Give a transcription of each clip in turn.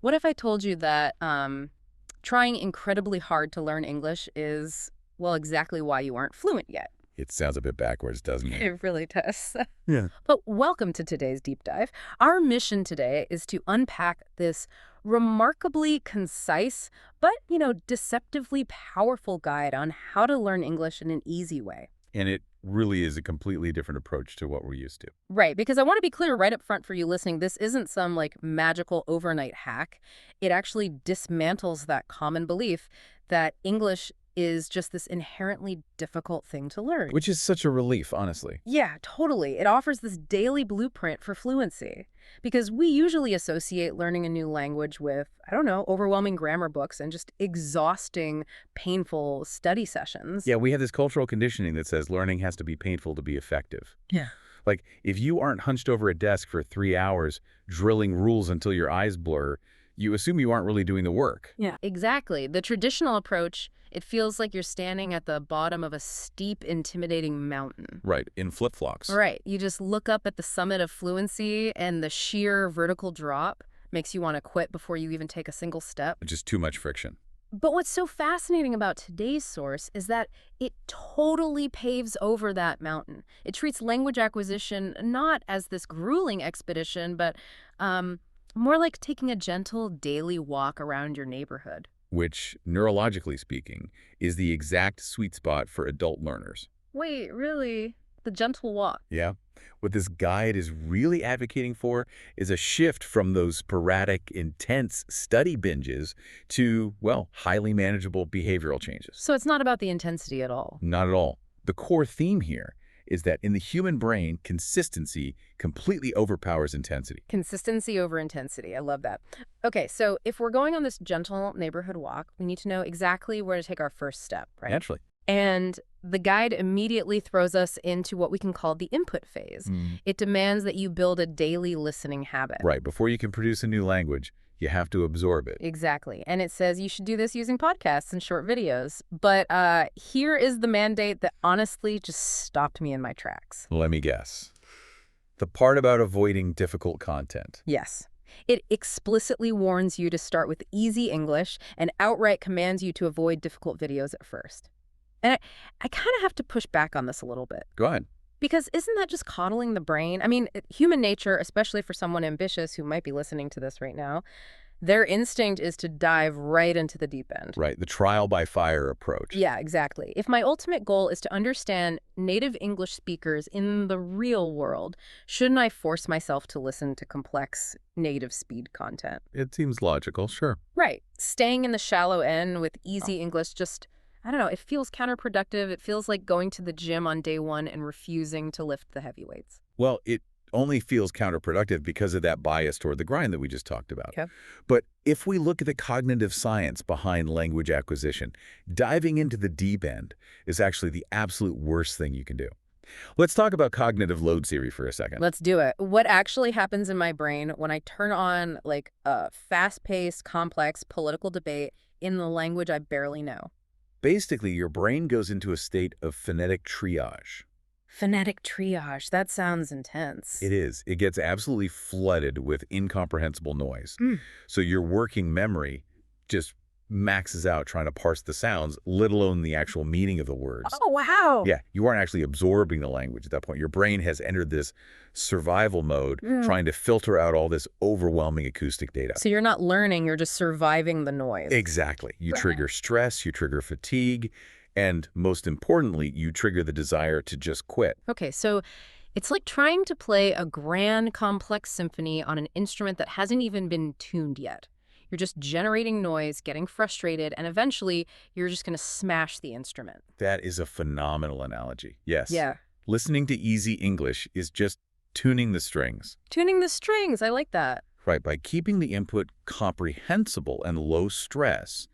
What if I told you that trying incredibly hard to learn English is, well, exactly why you aren't fluent yet? It sounds a bit backwards, doesn't it? It really does. Yeah. But welcome to today's deep dive. Our mission today is to unpack this remarkably concise, but, deceptively powerful guide on how to learn English in an easy way. And it really is a completely different approach to what we're used to. Right, because I want to be clear right up front for you listening, this isn't some magical overnight hack. It actually dismantles that common belief that English is just this inherently difficult thing to learn. Which is such a relief, honestly. Yeah, totally. It offers this daily blueprint for fluency. Because we usually associate learning a new language with, I don't know, overwhelming grammar books and just exhausting, painful study sessions. Yeah, we have this cultural conditioning that says learning has to be painful to be effective. Yeah. Like, if you aren't hunched over a desk for 3 hours drilling rules until your eyes blur, you assume you aren't really doing the work. Yeah, exactly. The traditional approach, it feels like you're standing at the bottom of a steep, intimidating mountain. Right, in flip-flops. Right. You just look up at the summit of fluency, and the sheer vertical drop makes you want to quit before you even take a single step. Just too much friction. But what's so fascinating about today's source is that it totally paves over that mountain. It treats language acquisition not as this grueling expedition, but more like taking a gentle daily walk around your neighborhood. Which, neurologically speaking, is the exact sweet spot for adult learners. Wait, really? The gentle walk? Yeah. What this guide is really advocating for is a shift from those sporadic, intense study binges to, well, highly manageable behavioral changes. So it's not about the intensity at all. Not at all. The core theme here is that in the human brain, consistency completely overpowers intensity. Consistency over intensity. I love that. Okay, so if we're going on this gentle neighborhood walk, we need to know exactly where to take our first step, right? Naturally. And the guide immediately throws us into what we can call the input phase. It demands that you build a daily listening habit. Right. Before you can produce a new language, you have to absorb it. Exactly. And it says you should do this using podcasts and short videos. But here is the mandate that honestly just stopped me in my tracks. Let me guess. The part about avoiding difficult content. Yes. It explicitly warns you to start with easy English and outright commands you to avoid difficult videos at first. And I kind of have to push back on this a little bit. Go ahead. Because isn't that just coddling the brain? I mean, human nature, especially for someone ambitious who might be listening to this right now, their instinct is to dive right into the deep end. Right, the trial by fire approach. Yeah, exactly. If my ultimate goal is to understand native English speakers in the real world, shouldn't I force myself to listen to complex native speed content? It seems logical, sure. Right. Staying in the shallow end with easy English just, I don't know, it feels counterproductive. It feels like going to the gym on day one and refusing to lift the heavy weights. Well, it only feels counterproductive because of that bias toward the grind that we just talked about. Okay. But if we look at the cognitive science behind language acquisition, diving into the deep end is actually the absolute worst thing you can do. Let's talk about cognitive load theory for a second. Let's do it. What actually happens in my brain when I turn on a fast-paced, complex political debate in the language I barely know? Basically, your brain goes into a state of phonetic triage. Phonetic triage. That sounds intense. It is. It gets absolutely flooded with incomprehensible noise. So your working memory just maxes out trying to parse the sounds, let alone the actual meaning of the words. Oh, wow. Yeah, you aren't actually absorbing the language at that point. Your brain has entered this survival mode, trying to filter out all this overwhelming acoustic data. So you're not learning, you're just surviving the noise. Exactly. You trigger stress, you trigger fatigue, and most importantly, you trigger the desire to just quit. Okay, so it's like trying to play a grand, complex symphony on an instrument that hasn't even been tuned yet. You're just generating noise, getting frustrated, and eventually you're just going to smash the instrument. That is a phenomenal analogy. Yes. Yeah. Listening to easy English is just tuning the strings. Tuning the strings. I like that. Right. By keeping the input comprehensible and low stress,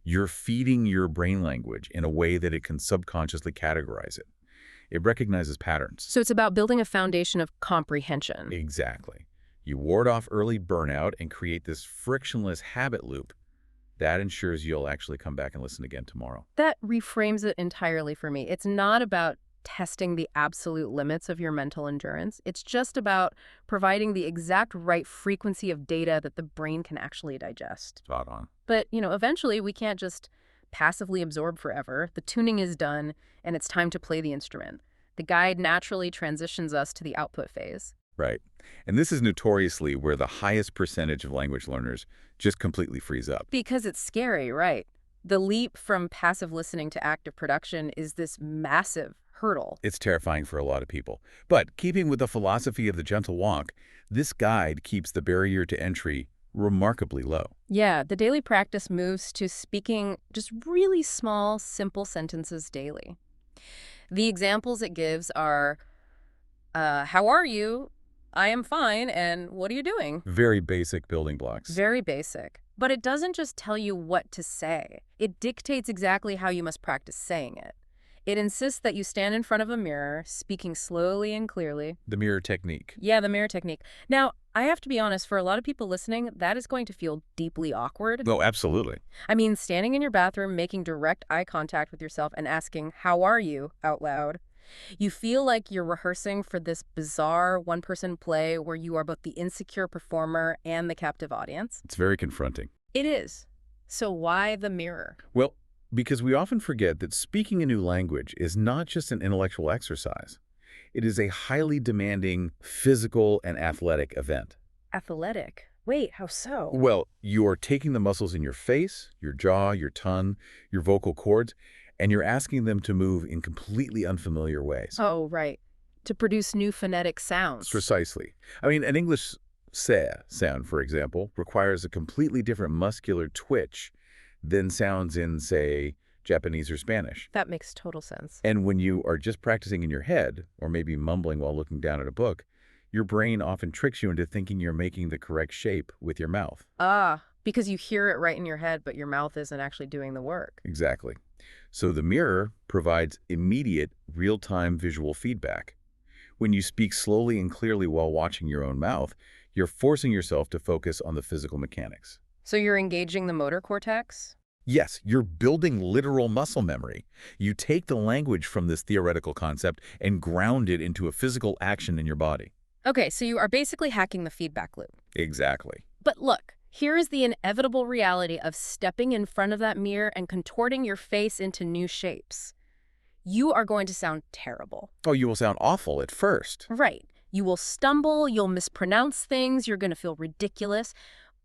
you're feeding your brain language in a way that it can subconsciously categorize it. It recognizes patterns. So it's about building a foundation of comprehension. Exactly. You ward off early burnout and create this frictionless habit loop. That ensures you'll actually come back and listen again tomorrow. That reframes it entirely for me. It's not about testing the absolute limits of your mental endurance. It's just about providing the exact right frequency of data that the brain can actually digest. Spot on. But, eventually we can't just passively absorb forever. The tuning is done, and it's time to play the instrument. The guide naturally transitions us to the output phase. Right. And this is notoriously where the highest percentage of language learners just completely freeze up. Because it's scary, right? The leap from passive listening to active production is this massive hurdle. It's terrifying for a lot of people. But keeping with the philosophy of the gentle walk, this guide keeps the barrier to entry remarkably low. Yeah, the daily practice moves to speaking just really small, simple sentences daily. The examples it gives are, how are you? I am fine, and what are you doing? Very basic building blocks. Very basic. But it doesn't just tell you what to say. It dictates exactly how you must practice saying it. It insists that you stand in front of a mirror, speaking slowly and clearly. The mirror technique. Yeah, the mirror technique. Now, I have to be honest, for a lot of people listening, that is going to feel deeply awkward. Oh, absolutely. I mean, standing in your bathroom, making direct eye contact with yourself and asking, how are you, out loud. You feel like you're rehearsing for this bizarre one-person play where you are both the insecure performer and the captive audience. It's very confronting. It is. So why the mirror? Well, because we often forget that speaking a new language is not just an intellectual exercise. It is a highly demanding physical and athletic event. Athletic? Wait, how so? Well, you're taking the muscles in your face, your jaw, your tongue, your vocal cords, and you're asking them to move in completely unfamiliar ways. Oh, right. To produce new phonetic sounds. Precisely. I mean, an English "se" sound, for example, requires a completely different muscular twitch than sounds in, say, Japanese or Spanish. That makes total sense. And when you are just practicing in your head, or maybe mumbling while looking down at a book, your brain often tricks you into thinking you're making the correct shape with your mouth. Ah, because you hear it right in your head, but your mouth isn't actually doing the work. Exactly. So the mirror provides immediate, real-time visual feedback. When you speak slowly and clearly while watching your own mouth, you're forcing yourself to focus on the physical mechanics. So you're engaging the motor cortex? Yes, you're building literal muscle memory. You take the language from this theoretical concept and ground it into a physical action in your body. Okay, so you are basically hacking the feedback loop. Exactly. But look, here is the inevitable reality of stepping in front of that mirror and contorting your face into new shapes. You are going to sound terrible. Oh, you will sound awful at first. Right. You will stumble, you'll mispronounce things, you're going to feel ridiculous.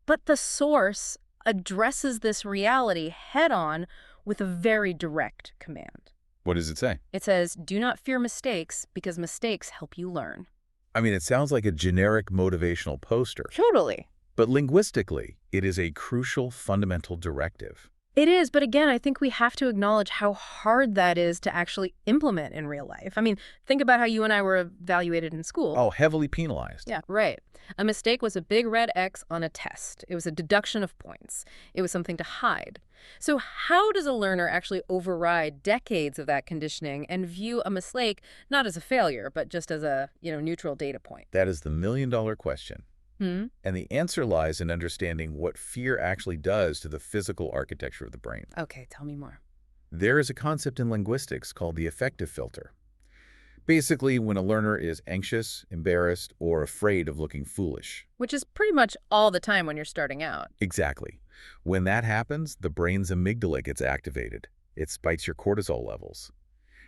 But the source addresses this reality head-on with a very direct command. What does it say? It says, do not fear mistakes because mistakes help you learn. I mean, it sounds like a generic motivational poster. Totally. But linguistically, it is a crucial, fundamental directive. It is, but again, I think we have to acknowledge how hard that is to actually implement in real life. I mean, think about how you and I were evaluated in school. Oh, heavily penalized. Yeah, right. A mistake was a big red X on a test. It was a deduction of points. It was something to hide. So how does a learner actually override decades of that conditioning and view a mistake not as a failure, but just as a, neutral data point? That is the million-dollar question. Hmm? And the answer lies in understanding what fear actually does to the physical architecture of the brain. Okay, tell me more. There is a concept in linguistics called the affective filter. Basically, when a learner is anxious, embarrassed, or afraid of looking foolish. Which is pretty much all the time when you're starting out. Exactly. When that happens, the brain's amygdala gets activated. It spikes your cortisol levels.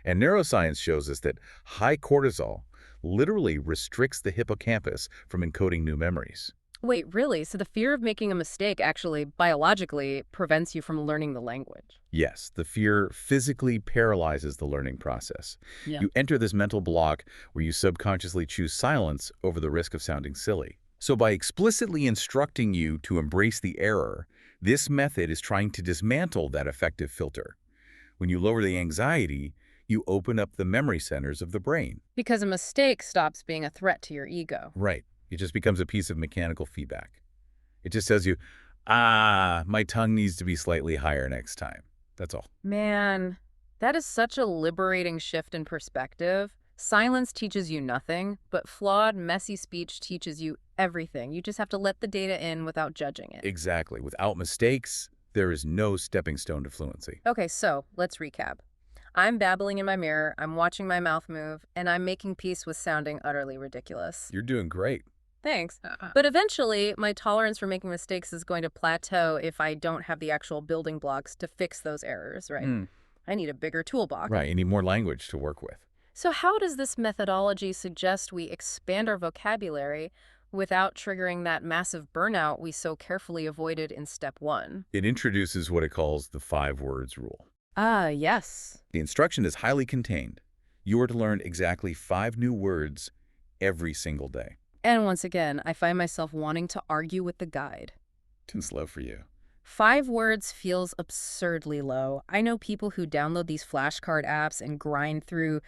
And neuroscience shows us that high cortisol literally restricts the hippocampus from encoding new memories. Wait, really? So the fear of making a mistake actually, biologically, prevents you from learning the language? Yes, the fear physically paralyzes the learning process. Yeah. You enter this mental block where you subconsciously choose silence over the risk of sounding silly. So by explicitly instructing you to embrace the error, this method is trying to dismantle that affective filter. When you lower the anxiety, you open up the memory centers of the brain. Because a mistake stops being a threat to your ego. Right. It just becomes a piece of mechanical feedback. It just tells you, my tongue needs to be slightly higher next time. That's all. Man, that is such a liberating shift in perspective. Silence teaches you nothing, but flawed, messy speech teaches you everything. You just have to let the data in without judging it. Exactly. Without mistakes, there is no stepping stone to fluency. Okay, so let's recap. I'm babbling in my mirror, I'm watching my mouth move, and I'm making peace with sounding utterly ridiculous. You're doing great. Thanks. But eventually, my tolerance for making mistakes is going to plateau if I don't have the actual building blocks to fix those errors, right? Hmm. I need a bigger toolbox. Right, you need more language to work with. So how does this methodology suggest we expand our vocabulary without triggering that massive burnout we so carefully avoided in step one? It introduces what it calls the 5 words rule. Ah, yes. The instruction is highly contained. You are to learn exactly 5 new words every single day. And once again, I find myself wanting to argue with the guide. Too slow for you. 5 words feels absurdly low. I know people who download these flashcard apps and grind through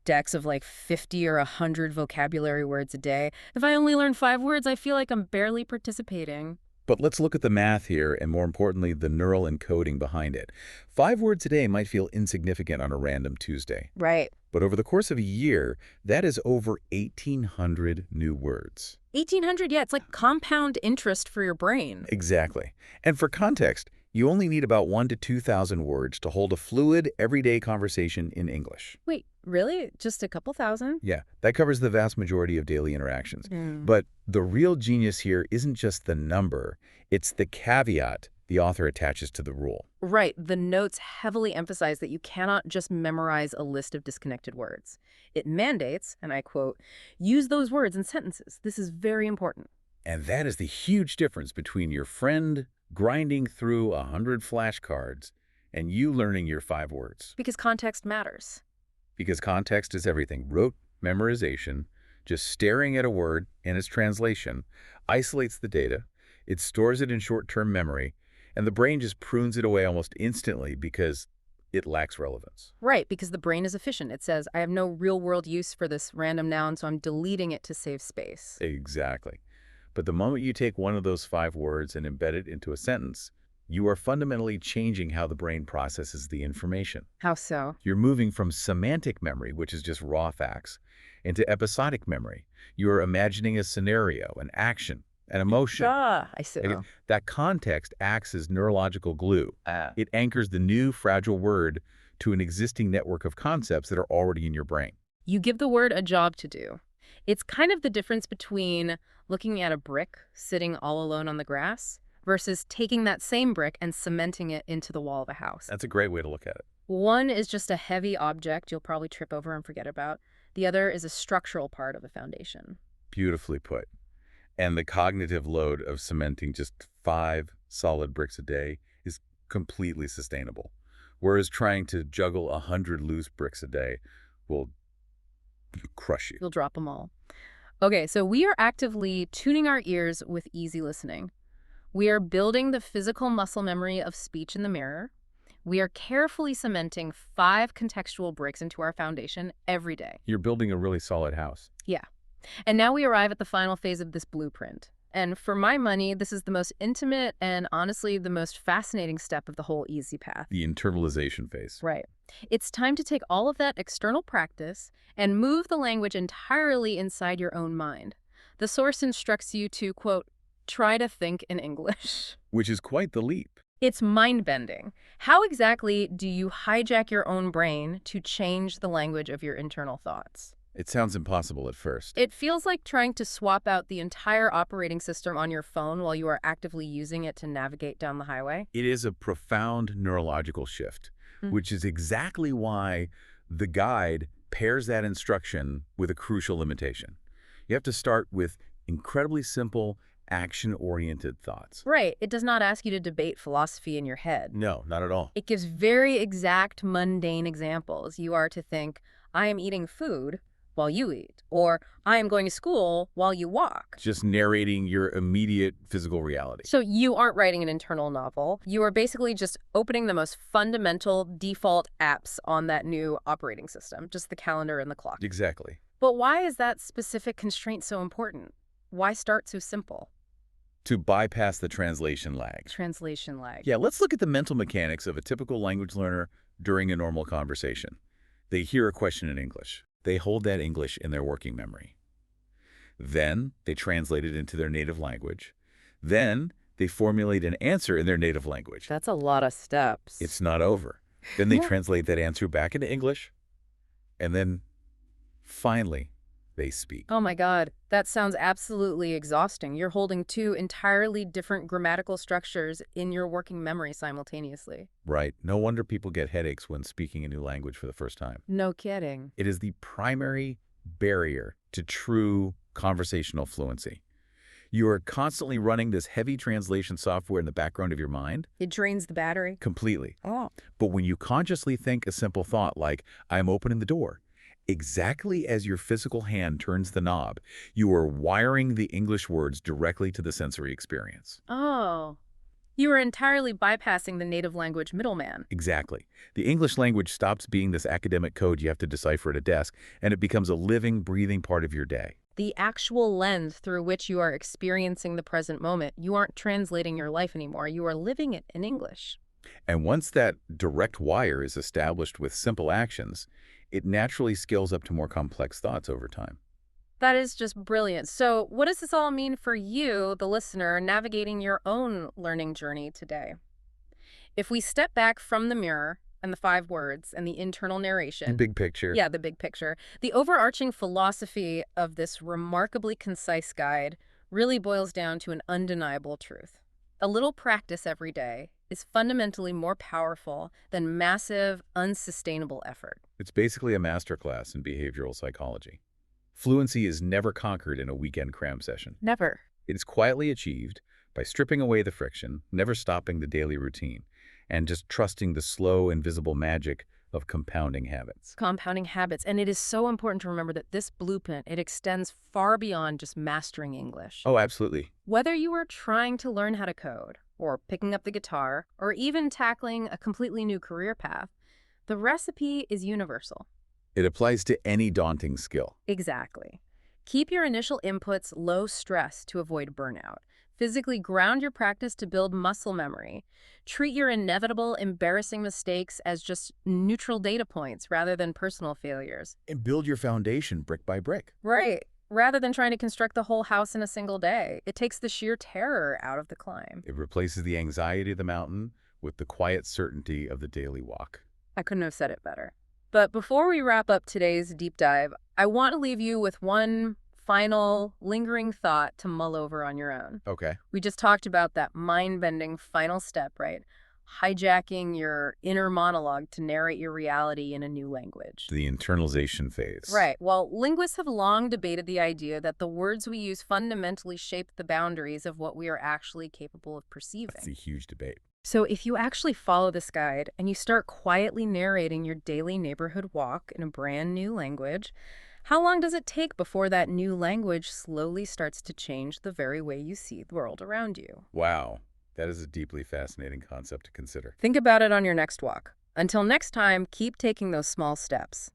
decks of like 50 or 100 vocabulary words a day. If I only learn 5 words, I feel like I'm barely participating. But let's look at the math here, and more importantly, the neural encoding behind it. 5 words a day might feel insignificant on a random Tuesday. Right. But over the course of a year, that is over 1,800 new words. 1,800, yeah, it's like compound interest for your brain. Exactly. And for context, you only need about 1,000 to 2,000 words to hold a fluid, everyday conversation in English. Wait, really? Just a couple thousand? Yeah, that covers the vast majority of daily interactions. But the real genius here isn't just the number, it's the caveat the author attaches to the rule. Right. The notes heavily emphasize that you cannot just memorize a list of disconnected words. It mandates, and I quote, use those words in sentences. This is very important. And that is the huge difference between your friend grinding through 100 flashcards and you learning your 5 words. Because context matters. Because context is everything. Rote memorization, just staring at a word and its translation, isolates the data, it stores it in short-term memory, and the brain just prunes it away almost instantly because it lacks relevance. Right, because the brain is efficient. It says, I have no real-world use for this random noun, so I'm deleting it to save space. Exactly. But the moment you take one of those 5 words and embed it into a sentence, you are fundamentally changing how the brain processes the information. How so? You're moving from semantic memory, which is just raw facts, into episodic memory. You're imagining a scenario, an action, an emotion. I see. Again, that context acts as neurological glue. It anchors the new, fragile word to an existing network of concepts that are already in your brain. You give the word a job to do. It's kind of the difference between looking at a brick sitting all alone on the grass versus taking that same brick and cementing it into the wall of a house. That's a great way to look at it. One is just a heavy object you'll probably trip over and forget about. The other is a structural part of the foundation. Beautifully put. And the cognitive load of cementing just 5 solid bricks a day is completely sustainable. Whereas trying to juggle 100 loose bricks a day will crush you. You'll drop them all. Okay, so we are actively tuning our ears with easy listening. We are building the physical muscle memory of speech in the mirror. We are carefully cementing 5 contextual bricks into our foundation every day. You're building a really solid house. Yeah. And now we arrive at the final phase of this blueprint. And for my money, this is the most intimate and honestly the most fascinating step of the whole easy path. The internalization phase. Right. It's time to take all of that external practice and move the language entirely inside your own mind. The source instructs you to, quote, try to think in English. Which is quite the leap. It's mind-bending. How exactly do you hijack your own brain to change the language of your internal thoughts? It sounds impossible at first. It feels like trying to swap out the entire operating system on your phone while you are actively using it to navigate down the highway. It is a profound neurological shift, which is exactly why the guide pairs that instruction with a crucial limitation. You have to start with incredibly simple, action-oriented thoughts. Right. It does not ask you to debate philosophy in your head. No, not at all. It gives very exact, mundane examples. You are to think, I am eating food while you eat, or I am going to school while you walk. Just narrating your immediate physical reality. So you aren't writing an internal novel. You are basically just opening the most fundamental default apps on that new operating system, just the calendar and the clock. Exactly. But why is that specific constraint so important? Why start so simple? To bypass the translation lag. Translation lag. Yeah, let's look at the mental mechanics of a typical language learner during a normal conversation. They hear a question in English. They hold that English in their working memory. Then they translate it into their native language. Then they formulate an answer in their native language. That's a lot of steps. It's not over. Then they Yeah. translate that answer back into English, and then finally they speak. Oh my God, that sounds absolutely exhausting. You're holding two entirely different grammatical structures in your working memory simultaneously. Right. No wonder people get headaches when speaking a new language for the first time. No kidding. It is the primary barrier to true conversational fluency. You are constantly running this heavy translation software in the background of your mind. It drains the battery. Completely. Oh. But when you consciously think a simple thought like, I'm opening the door, exactly as your physical hand turns the knob, you are wiring the English words directly to the sensory experience. Oh. You are entirely bypassing the native language middleman. Exactly. The English language stops being this academic code you have to decipher at a desk, and it becomes a living, breathing part of your day. The actual lens through which you are experiencing the present moment. You aren't translating your life anymore. You are living it in English. And once that direct wire is established with simple actions, it naturally scales up to more complex thoughts over time. That is just brilliant. So, what does this all mean for you, the listener, navigating your own learning journey today? If we step back from the mirror and the five words and the internal narration, Big picture. yeah, the big picture, the overarching philosophy of this remarkably concise guide really boils down to an undeniable truth. A little practice every day is fundamentally more powerful than massive, unsustainable effort. It's basically a masterclass in behavioral psychology. Fluency is never conquered in a weekend cram session. Never. It is quietly achieved by stripping away the friction, never stopping the daily routine, and just trusting the slow, invisible magic of compounding habits. Compounding habits. And it is so important to remember that this blueprint, it extends far beyond just mastering English. Oh, absolutely. Whether you are trying to learn how to code, or picking up the guitar, or even tackling a completely new career path, the recipe is universal. It applies to any daunting skill. Exactly. Keep your initial inputs low stress to avoid burnout. Physically ground your practice to build muscle memory. Treat your inevitable, embarrassing mistakes as just neutral data points rather than personal failures. And build your foundation brick by brick. Right. Rather than trying to construct the whole house in a single day, it takes the sheer terror out of the climb. It replaces the anxiety of the mountain with the quiet certainty of the daily walk. I couldn't have said it better. But before we wrap up today's deep dive, I want to leave you with one final lingering thought to mull over on your own. Okay. We just talked about that mind-bending final step, right? Hijacking your inner monologue to narrate your reality in a new language. The internalization phase. Right. Well, linguists have long debated the idea that the words we use fundamentally shape the boundaries of what we are actually capable of perceiving. That's a huge debate. So if you actually follow this guide and you start quietly narrating your daily neighborhood walk in a brand new language, how long does it take before that new language slowly starts to change the very way you see the world around you? Wow. That is a deeply fascinating concept to consider. Think about it on your next walk. Until next time, keep taking those small steps.